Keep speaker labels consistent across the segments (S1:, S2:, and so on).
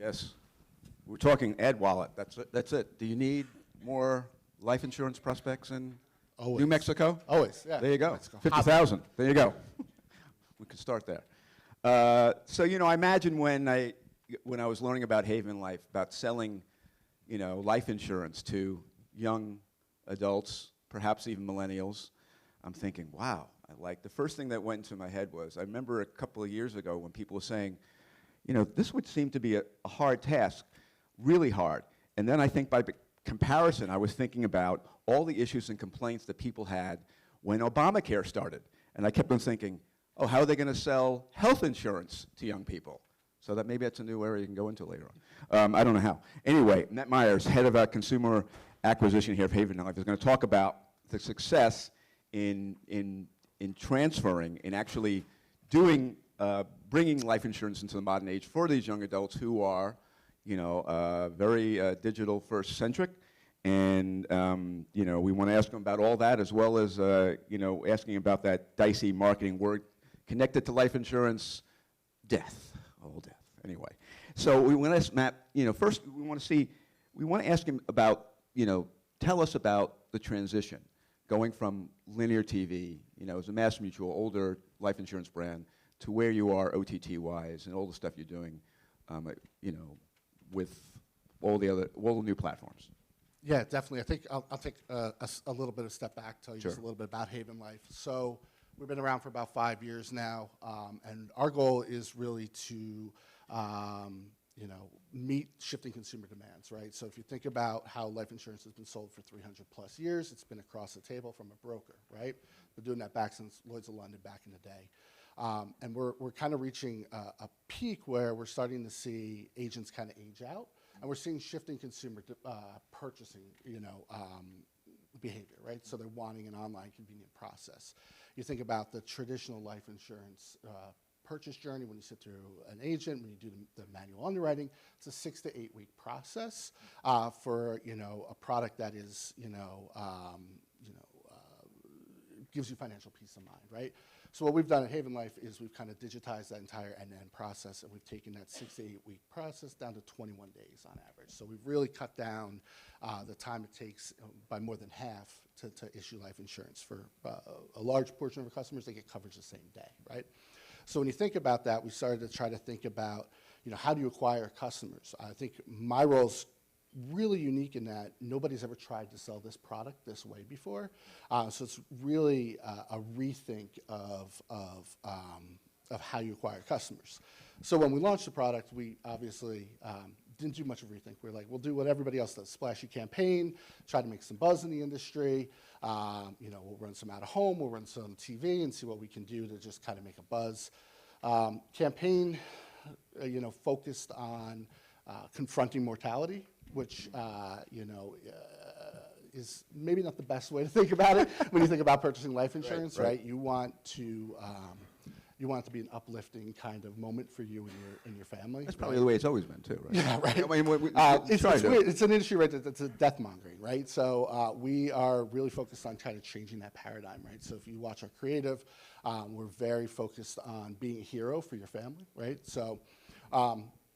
S1: Yes. We're talking ad wallet. That's it. That's it. Do you need more life insurance prospects in New Mexico?
S2: Always, yeah.
S1: There you go.
S2: Mexico.
S1: 50,000. There you go. We could start there. So, you know, I imagine when I was learning about Haven Life, about selling, you know, life insurance to young adults, perhaps even millennials, I'm thinking, wow. The first thing that went into my head was, I remember a couple of years ago when people were saying, you know, this would seem to be a hard task, really hard. And then I think by comparison, I was thinking about all the issues and complaints that people had when Obamacare started. And I kept on thinking, oh, how are they going to sell health insurance to young people? So that maybe that's a new area you can go into later on. I don't know how. Anyway, Matt Myers, head of consumer acquisition here at Haven Life, is going to talk about the success in transferring, in actually doing, bringing life insurance into the modern age for these young adults who are, you know, very digital first centric. And, you know, we want to ask them about all that, as well as, you know, asking about that dicey marketing word connected to life insurance, death, all death, anyway. So we want to ask Matt, you know, first we want to ask him about, you know, tell us about the transition going from linear TV, you know, as a Mass Mutual, older life insurance brand, to where you are OTT-wise and all the stuff you're doing, you know, with all the new platforms.
S2: Yeah, definitely. I think I'll take a little bit of a step back, tell you just a little bit about Haven Life. So we've been around for about 5 years now, and our goal is really to, you know, meet shifting consumer demands, right? So if you think about how life insurance has been sold for 300 plus years, it's been across the table from a broker, right? Been doing that back since Lloyd's of London back in the day. And we're kind of reaching a peak where we're starting to see agents kind of age out, and we're seeing shifting consumer purchasing, you know, behavior, right? So they're wanting an online convenient process. You think about the traditional life insurance purchase journey when you sit through an agent, when you do the manual underwriting, it's a 6 to 8 week process for, you know, a product that is, gives you financial peace of mind, right? So what we've done at Haven Life is we've kind of digitized that entire end-to-end process, and we've taken that 6 to 8 week process down to 21 days on average. So we've really cut down the time it takes by more than half to issue life insurance. For a large portion of our customers, they get coverage the same day, right? So when you think about that, we started to try to think about, you know, how do you acquire customers? I think my role's really unique in that nobody's ever tried to sell this product this way before. So it's really a rethink of how you acquire customers. So when we launched the product, we obviously didn't do much of a rethink. We're like, we'll do what everybody else does, splashy campaign, try to make some buzz in the industry. You know, we'll run some out of home, we'll run some TV and see what we can do to just kind of make a buzz. Campaign, you know, focused on confronting mortality, which, you know, is maybe not the best way to think about it when you think about purchasing life insurance, right? You want it to be an uplifting kind of moment for you and your family.
S1: That's probably the way it's always been too, right?
S2: Yeah, right.
S1: I mean,
S2: it's weird. It's an industry, right, that's a death mongering, right? So we are really focused on kind of changing that paradigm, right? So if you watch our creative, we're very focused on being a hero for your family, right? So,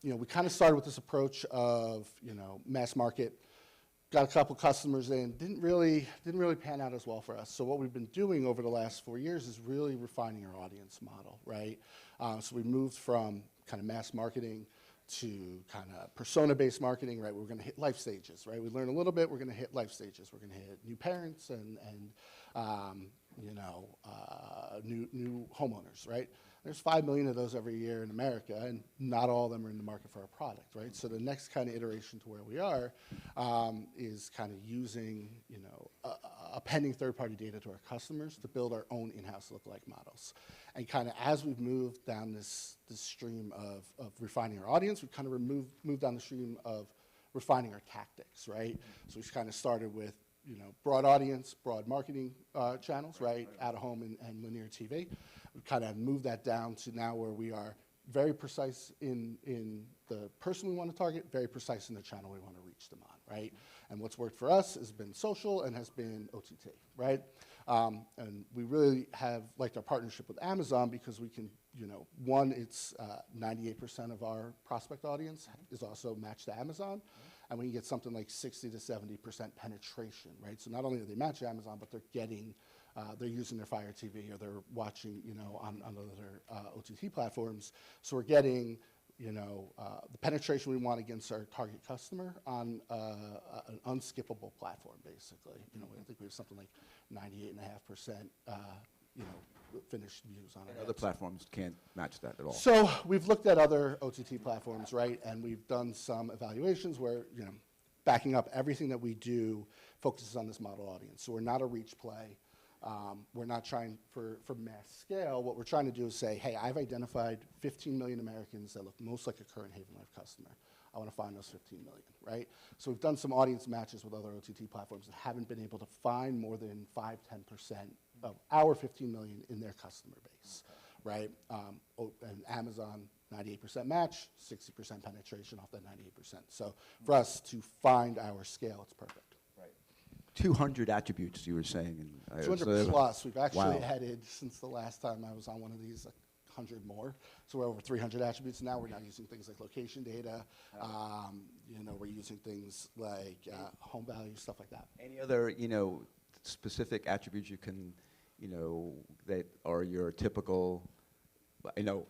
S2: you know, we kind of started with this approach of, you know, mass market, got a couple customers in, didn't really pan out as well for us. So what we've been doing over the last 4 years is really refining our audience model, right? So we moved from kind of mass marketing to kind of persona-based marketing, right? We're going to hit life stages, right? We learn a little bit, we're going to hit life stages. We're going to hit new parents and you know, new homeowners, right? There's 5 million of those every year in America, and not all of them are in the market for our product, right? So the next kind of iteration to where we are is kind of using, you know, appending third-party data to our customers to build our own in-house lookalike models. And kind of as we've moved down this stream of refining our audience, we've kind of moved down the stream of refining our tactics, right? So we kind of started with, you know, broad audience, broad marketing channels, right? Out of home and linear TV. We've kind of moved that down to now where we are very precise in the person we want to target, very precise in the channel we want to reach them on, right? And what's worked for us has been social and has been OTT, right? And we really have liked our partnership with Amazon because we can one, it's 98% of our prospect audience is also matched to Amazon, and we can get something like 60 to 70% penetration, right? So not only are they matched to Amazon, but they're getting, they're using their Fire TV or they're watching, on other OTT platforms. So we're getting, the penetration we want against our target customer on an unskippable platform, basically. I think we have something like 98.5%, finished views on it.
S1: Other platforms can't match that at all.
S2: So we've looked at other OTT platforms, right? And we've done some evaluations where, backing up, everything that we do focuses on this model audience. So we're not a reach play. We're not trying for mass scale. What we're trying to do is say, hey, I've identified 15 million Americans that look most like a current Haven Life customer. I want to find those 15 million, right? So we've done some audience matches with other OTT platforms and haven't been able to find more than 5-10% of our 15 million in their customer base, right? And Amazon, 98% match, 60% penetration off that 98%. So for us to find our scale, it's perfect.
S1: 200 attributes, you were saying.
S2: 200 plus. We've actually
S1: Wow.
S2: added, since the last time I was on one of these, 100 more. So we're over 300 attributes now. We're now using things like location data. We're using things like home value, stuff like that.
S1: Any other, specific attributes you can, that are your typical,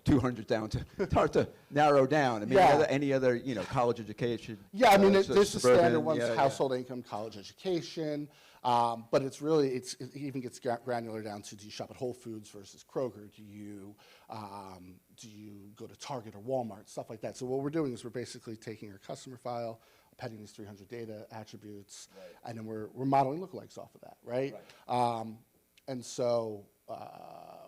S1: 200 down to, it's hard to narrow down. I mean,
S2: Yeah.
S1: any other, college education?
S2: Yeah, I mean, there's the
S1: suburban,
S2: standard ones,
S1: yeah,
S2: household income, college education, but it's really, it even gets granular down to, do you shop at Whole Foods versus Kroger? Do you go to Target or Walmart, stuff like that. So what we're doing is we're basically taking our customer file, appending these 300 data attributes, and then we're modeling lookalikes off of that, right? And so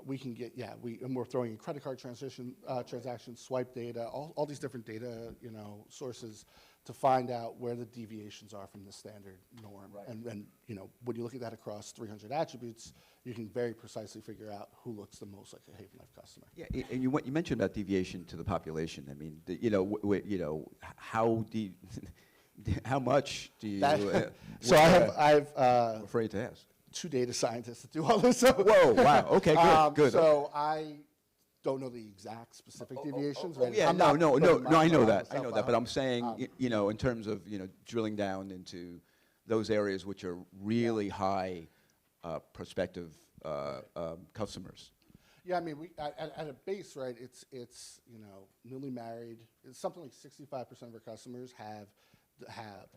S2: we can get, and we're throwing in credit card transactions, swipe data, all these different data, sources to find out where the deviations are from the standard norm. And when you look at that across 300 attributes, you can very precisely figure out who looks the most like a Haven Life customer.
S1: Yeah, and you mentioned about deviation to the population. I mean, how much do you?
S2: So
S1: I'm afraid to ask.
S2: 2 data scientists that do all this. So
S1: Whoa! Wow. Okay. Good.
S2: So I don't know the exact specific deviations. Right?
S1: Yeah.
S2: I'm
S1: No.
S2: not
S1: No.
S2: putting
S1: No. I know
S2: myself
S1: that. I know
S2: out.
S1: that. But I'm saying, in terms of drilling down into those areas which are really high prospective customers.
S2: Yeah, I mean, at a base, right? It's newly married. It's something like 65% of our customers have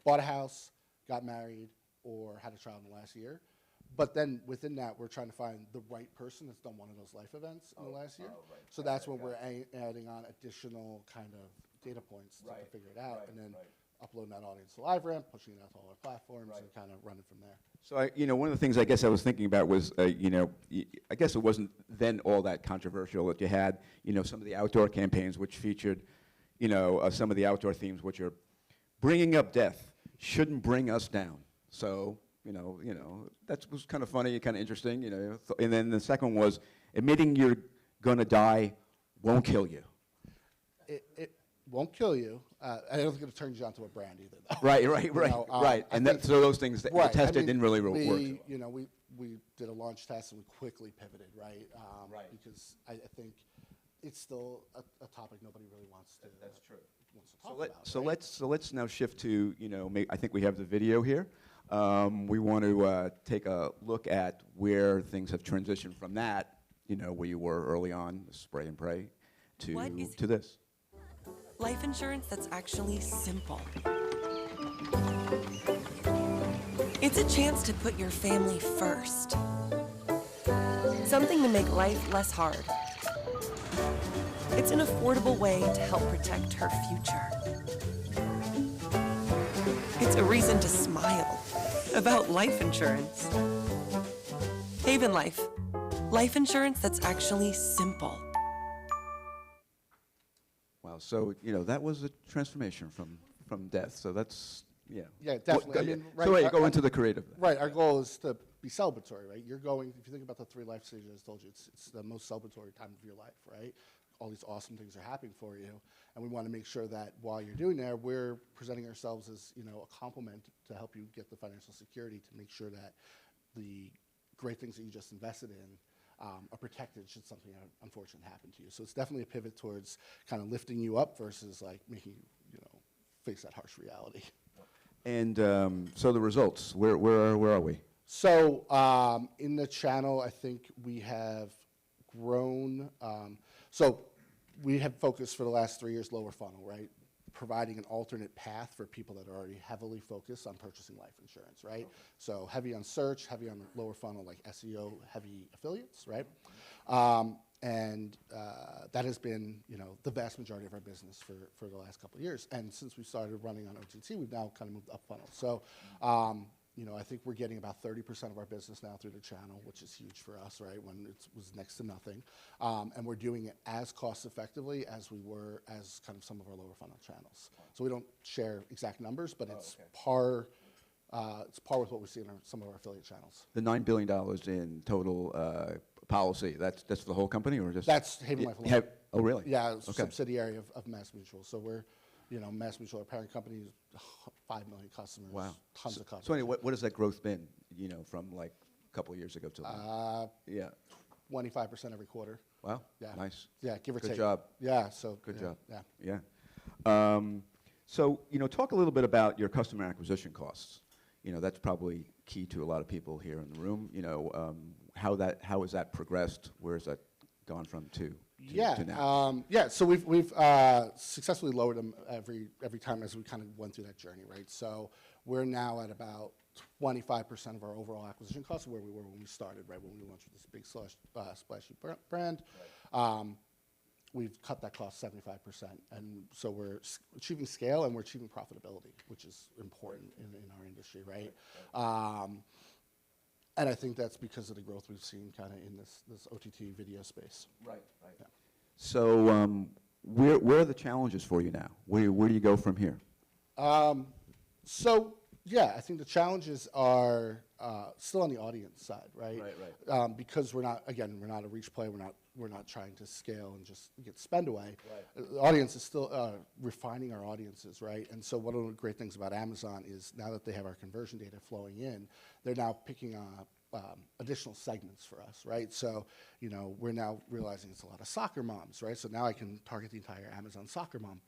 S2: bought a house, got married, or had a child in the last year. But then within that, we're trying to find the right person that's done one of those life events in the last year. So that's when we're adding on additional kind of data points to figure it out, and then uploading that audience to LiveRamp, pushing it out to all our platforms, and kind of running from there.
S1: So one of the things I guess I was thinking about was, I guess it wasn't then all that controversial that you had, some of the outdoor campaigns which featured, some of the outdoor themes which are bringing up death shouldn't bring us down. So. That was kind of funny, kind of interesting, And then the second one was, admitting you're going to die won't kill you.
S2: It won't kill you. I don't think it turns you onto a brand either, though.
S1: Right. And so those things that tested didn't really work.
S2: We did a launch test and we quickly pivoted, right? Because I think it's still a topic nobody really wants to. That's true. Wants to talk about.
S1: So let's now shift to I think we have the video here. We want to take a look at where things have transitioned from that, where you were early on, spray and pray, to this.
S3: Life insurance that's actually simple. It's a chance to put your family first. Something to make life less hard. It's an affordable way to help protect her future. It's a reason to smile about life insurance. Haven Life. Life insurance that's actually simple.
S1: Wow, so, that was a transformation from death. So that's, yeah.
S2: Yeah, definitely.
S1: So go into the creative.
S2: Right, our goal is to be celebratory, right? If you think about the 3 life stages I told you, it's the most celebratory time of your life, right? All these awesome things are happening for you, and we want to make sure that while you're doing that, we're presenting ourselves as a complement to help you get the financial security to make sure that the great things that you just invested in are protected should something unfortunate happen to you. So it's definitely a pivot towards kind of lifting you up versus like making you face that harsh reality.
S1: And so the results, where are we?
S2: So in the channel, I think we have grown. So we have focused for the last 3 years lower funnel, right? Providing an alternate path for people that are already heavily focused on purchasing life insurance, right? Okay. So heavy on search, heavy on the lower funnel, like SEO, heavy affiliates, right? And that has been, the vast majority of our business for the last couple of years. And since we started running on OTT, we've now kind of moved up funnel. So, I think we're getting about 30% of our business now through the channel, which is huge for us, right? When it was next to nothing. And we're doing it as cost effectively as we were as kind of some of our lower funnel channels. So we don't share exact numbers, but it's par with what we see in some of our affiliate channels.
S1: The $9 billion in total policy, that's the whole company, or just?
S2: That's Haven Life alone.
S1: Oh, really?
S2: Yeah, it's a subsidiary of MassMutual. So we're, MassMutual, our parent company, 5 million customers.
S1: Wow.
S2: Tons of customers.
S1: So anyway, what has that growth been, from like a couple of years ago to now? Yeah.
S2: 25% every quarter.
S1: Wow.
S2: Yeah.
S1: Nice.
S2: Yeah, give or take.
S1: Good job.
S2: Yeah, so.
S1: Good job.
S2: Yeah.
S1: Yeah. So, talk a little bit about your customer acquisition costs. That's probably key to a lot of people here in the room. How has that progressed? Where has that gone from to now?
S2: So we've successfully lowered them every time as we kind of went through that journey, right? So we're now at about 25% of our overall acquisition costs where we were when we started, right? When we launched with this big splashy brand. Right. We've cut that cost 75%. And so we're achieving scale and we're achieving profitability, which is important in our industry, right? And I think that's because of the growth we've seen kind of in this OTT video space.
S1: Right. Yeah. So where are the challenges for you now? Where do you go from here?
S2: I think the challenges are still on the audience side, right?
S1: Right.
S2: Because we're not a reach play. We're not trying to scale and just get spend away.
S1: Right.
S2: The audience is still refining our audiences, right? And so one of the great things about Amazon is now that they have our conversion data flowing in, they're now picking up additional segments for us, right? So, we're now realizing it's a lot of soccer moms, right? So now I can target the entire Amazon soccer mom.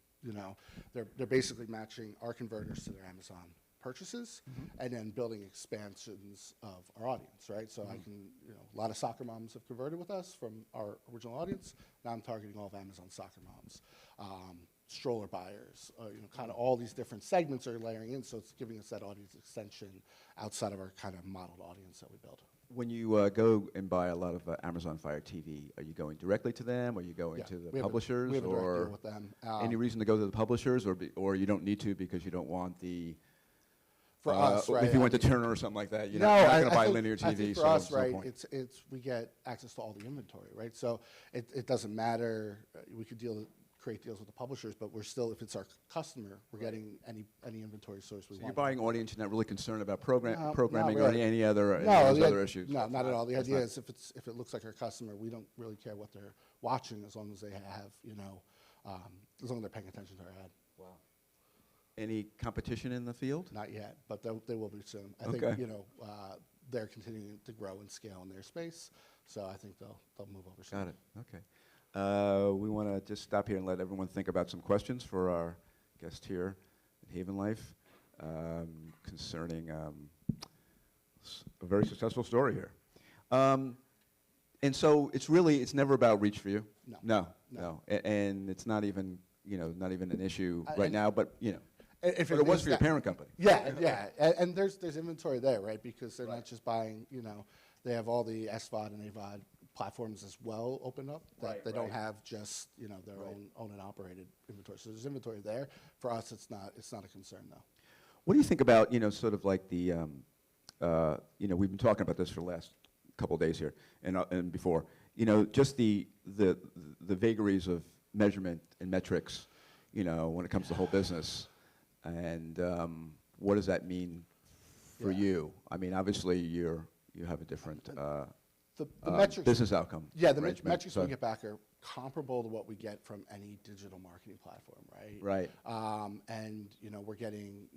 S2: They're basically matching our converters to their Amazon purchases, and then building expansions of our audience, right? So I can, a lot of soccer moms have converted with us from our original audience. Now I'm targeting all of Amazon soccer moms, stroller buyers, kind of all these different segments are layering in, so it's giving us that audience extension outside of our kind of modeled audience that we build.
S1: When you go and buy a lot of Amazon Fire TV, are you going directly to them? Are you going to the publishers?
S2: We have a direct deal with them.
S1: Any reason to go to the publishers, or you don't need to because you don't want the...
S2: For us, right?
S1: If you went to Turner or something like that, you're not going to buy linear TV.
S2: I think for us, right, it's we get access to all the inventory, right? So it doesn't matter. We could create deals with the publishers, but we're still, if it's our customer, we're getting any inventory source we want.
S1: You're buying audience, you're not really concerned about programming
S2: really.
S1: or any other issues.
S2: No, not at all. The idea is if it looks like our customer, we don't really care what they're watching as long as they have, as long as they're paying attention to our ad.
S1: Wow. Any competition in the field?
S2: Not yet, but they will be soon. I think they're continuing to grow and scale in their space, so I think they'll move over soon.
S1: Got it. Okay. We want to just stop here and let everyone think about some questions for our guest here at Haven Life concerning a very successful story here. And so it's never about reach for you. No. And it's not even an issue right now, but If it was for your parent company.
S2: Yeah. And there's inventory there, right? Because they're not just buying, they have all the SVOD and AVOD platforms as well opened up. They don't have just, their own and operated inventory. So there's inventory there. For us, it's not a concern, though.
S1: What do you think about, sort of like the, we've been talking about this for the last couple of days here and before, just the vagaries of measurement and metrics, when it comes to the whole business. And what does that mean for you? I mean, obviously you have a different
S2: the metrics,
S1: business outcome.
S2: Yeah, the metrics we get back are comparable to what we get from any digital marketing platform, right?
S1: Right.
S2: And we're getting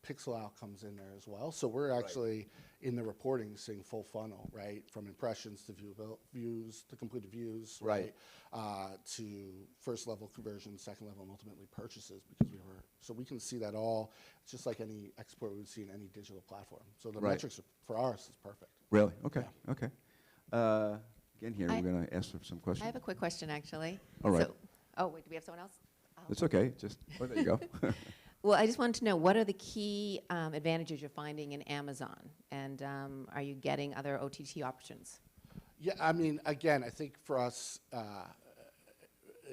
S2: pixel outcomes in there as well. So we're actually in the reporting seeing full funnel, right? From impressions to views to completed views, right? To first level conversion, second level, and ultimately purchases, because so we can see that all. It's just like any export we would see in any digital platform. So the metrics for ours is perfect.
S1: Really? Okay.
S2: Yeah.
S1: Okay. Again, here we're going to ask for some questions.
S4: I have a quick question, actually.
S1: All right.
S4: So, oh, wait, do we have someone else?
S1: It's okay. Just there you go.
S4: Well, I just wanted to know, what are the key advantages you're finding in Amazon? And are you getting other OTT options?
S2: Yeah, I mean, again, I think for us,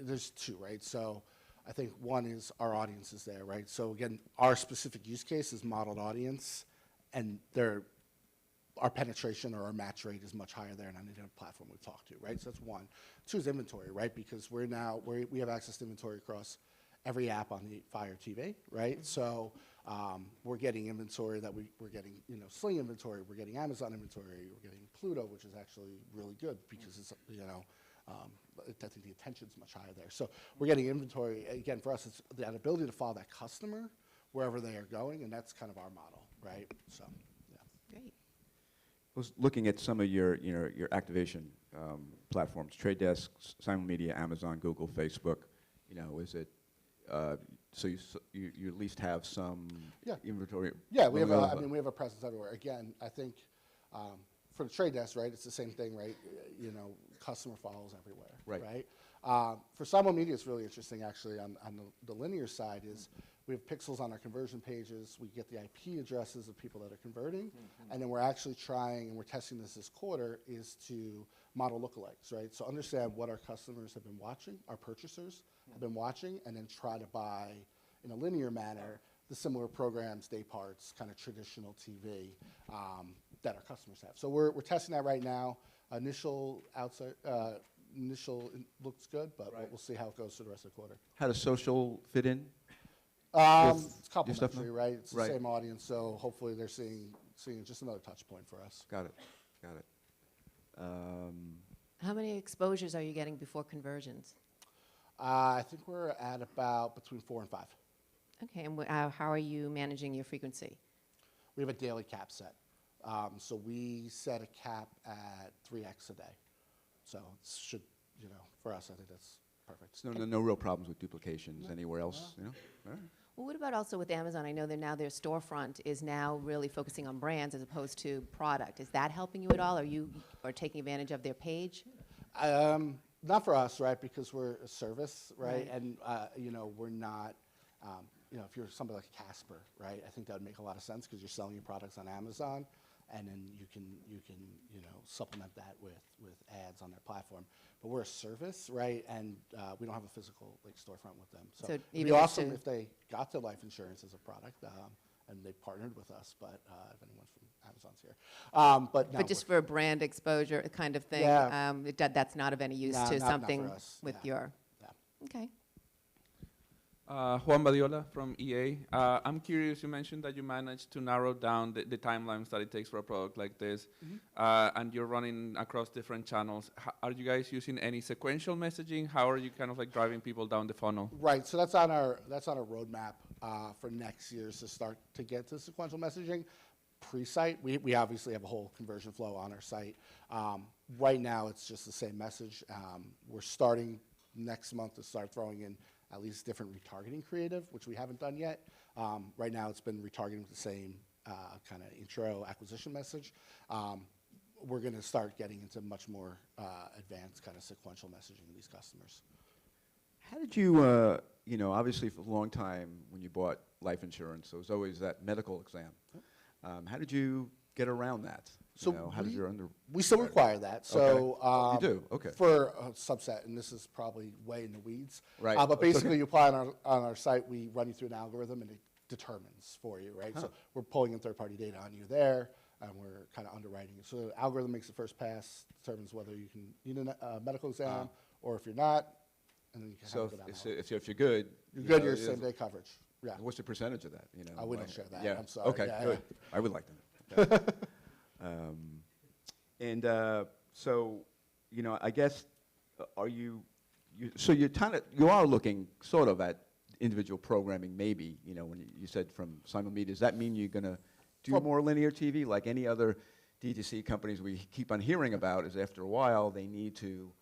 S2: there's two, right? So I think one is our audience is there, right? So again, our specific use case is modeled audience, and our penetration or our match rate is much higher there than any other platform we've talked to, right? So that's one. Two is inventory, right? Because we have access to inventory across every app on the Fire TV, right? So we're getting inventory that we're getting, Sling inventory, we're getting Amazon inventory, we're getting Pluto, which is actually really good because it's, I think the attention's much higher there. So we're getting inventory. Again, for us, it's that ability to follow that customer wherever they are going, and that's kind of our model, right? So, yeah.
S4: Great.
S1: I was looking at some of your activation platforms: Trade Desk, Simon Media, Amazon, Google, Facebook. Is it so you at least have some inventory?
S2: Yeah, we have. We have a presence everywhere. Again, I think for the Trade Desk, right, it's the same thing, right? Customer follows everywhere, right? For Simon Media, it's really interesting, actually. On the linear side, is we have pixels on our conversion pages. We get the IP addresses of people that are converting, and then we're actually trying, and we're testing this quarter, is to model lookalikes, right? So understand what our customers have been watching, our purchasers have been watching, and then try to buy in a linear manner the similar programs, day parts, kind of traditional TV that our customers have. So we're testing that right now. Initial looks good, but we'll see how it goes through the rest of the quarter.
S1: How does social fit in?
S2: It's complementary, right? It's the same audience, so hopefully they're seeing just another touch point for us.
S1: Got it.
S4: How many exposures are you getting before conversions?
S2: I think we're at about between 4 and 5.
S4: Okay, and how are you managing your frequency?
S2: We have a daily cap set. So we set a cap at 3x a day. So it should, for us, I think that's perfect.
S1: So no real problems with duplications anywhere else, All right.
S4: Well, what about also with Amazon? I know that now their storefront is now really focusing on brands as opposed to product. Is that helping you at all? Are you taking advantage of their page?
S2: Not for us, right? Because we're a service, right? And we're not. If you're somebody like Casper, right? I think that would make a lot of sense because you're selling your products on Amazon, and then you can supplement that with ads on their platform. But we're a service, right? And we don't have a physical storefront with them. So it'd be awesome if they got to life insurance as a product, and they partnered with us. But if anyone from Amazon's here,
S4: but just for a brand exposure kind of thing, that's not of any use to something
S2: not for us.
S4: with your. Okay.
S5: Juan Badiola from EA. I'm curious, you mentioned that you managed to narrow down the timelines that it takes for a product like this, and you're running across different channels. Are you guys using any sequential messaging? How are you kind of driving people down the funnel?
S2: Right, so that's on our roadmap for next year, to start to get to sequential messaging. Pre-site, we obviously have a whole conversion flow on our site. Right now, it's just the same message. We're starting next month to start throwing in at least different retargeting creative, which we haven't done yet. Right now, it's been retargeting with the same kind of intro acquisition message. We're going to start getting into much more advanced kind of sequential messaging to these customers.
S1: How did you, obviously for a long time when you bought life insurance, there was always that medical exam. How did you get around that?
S2: So
S1: how did your
S2: we still require that. So
S1: you do? Okay.
S2: For a subset, and this is probably way in the weeds.
S1: Right.
S2: But basically, you apply on our site, we run you through an algorithm, and it determines for you, right? So we're pulling in third-party data on you there, and we're kind of underwriting it. So the algorithm makes the first pass, determines whether you can need a medical exam, or if you're not, and then you can have it go down.
S1: If you're good,
S2: you're same-day coverage. Yeah.
S1: What's the percentage of that?
S2: I wouldn't share that.
S1: Yeah.
S2: I'm sorry.
S1: Okay,
S2: Yeah,
S1: good. I would like to know. So, I guess, so you are looking sort of at individual programming, maybe, you know, when you said from Simon Media, does that mean you're going to do
S2: Well-
S1: more linear TV like any other D2C companies we keep on hearing about? Is after a while they need to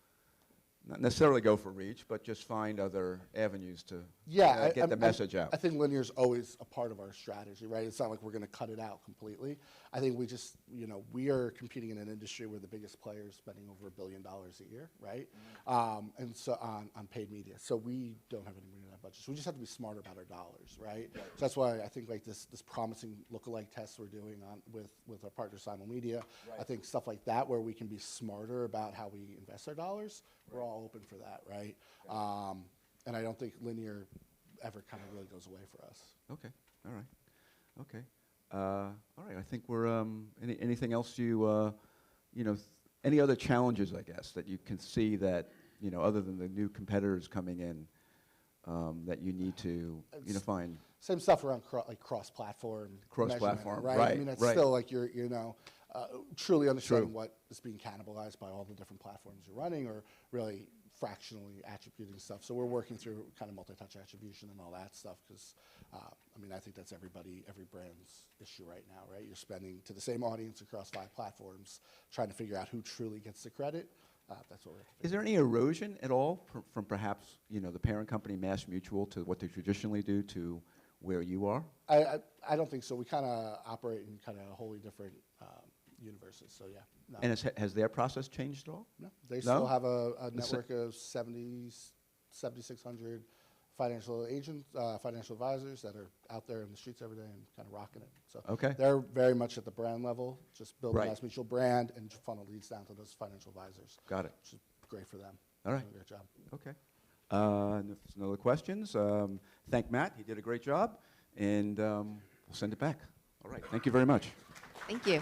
S1: not necessarily go for reach, but just find other avenues to get the message out.
S2: I think linear is always a part of our strategy, right? It's not like we're going to cut it out completely. I think we just, you know, we are competing in an industry where the biggest player is spending over $1 billion a year, right? And so on paid media. So we don't have anywhere near that budget. So we just have to be smarter about our dollars, right? So that's why I think like this promising lookalike test we're doing with our partner Simon Media. I think stuff like that where we can be smarter about how we invest our dollars. We're all open for that, right? And I don't think linear ever kind of really goes away for us.
S1: Okay, all right, okay. All right, I think we're, anything else you, you know, any other challenges, I guess, that you can see that, you know, other than the new competitors coming in, that you need to, you know, find?
S2: Same stuff around cross-platform.
S1: Cross-platform,
S2: measurement,
S1: right,
S2: I mean, it's
S1: right.
S2: still like you're, you know, truly understanding what is being cannibalized by all the different platforms you're running, or really fractionally attributing stuff. So we're working through kind of multi-touch attribution and all that stuff, because, I mean, I think that's every brand's issue right now, right? You're spending to the same audience across 5 platforms, trying to figure out who truly gets the credit. That's what we're.
S1: Is there any erosion at all from perhaps, you know, the parent company, Mass Mutual, to what they traditionally do to where you are?
S2: I don't think so. We kind of operate in kind of wholly different universes. So yeah. No.
S1: And has their process changed at all?
S2: No, they still have a network of 7,600 financial agents, financial advisors that are out there in the streets every day and kind of rocking it. So
S1: Okay.
S2: they're very much at the brand level, just building
S1: Right.
S2: Mass Mutual brand and funnel leads down to those financial advisors.
S1: Got it.
S2: Which is great for them.
S1: All right.
S2: Doing a great job.
S1: Okay. And if there's no other questions, thank Matt. He did a great job, and we'll send it back. All right. Thank you very much.
S4: Thank you.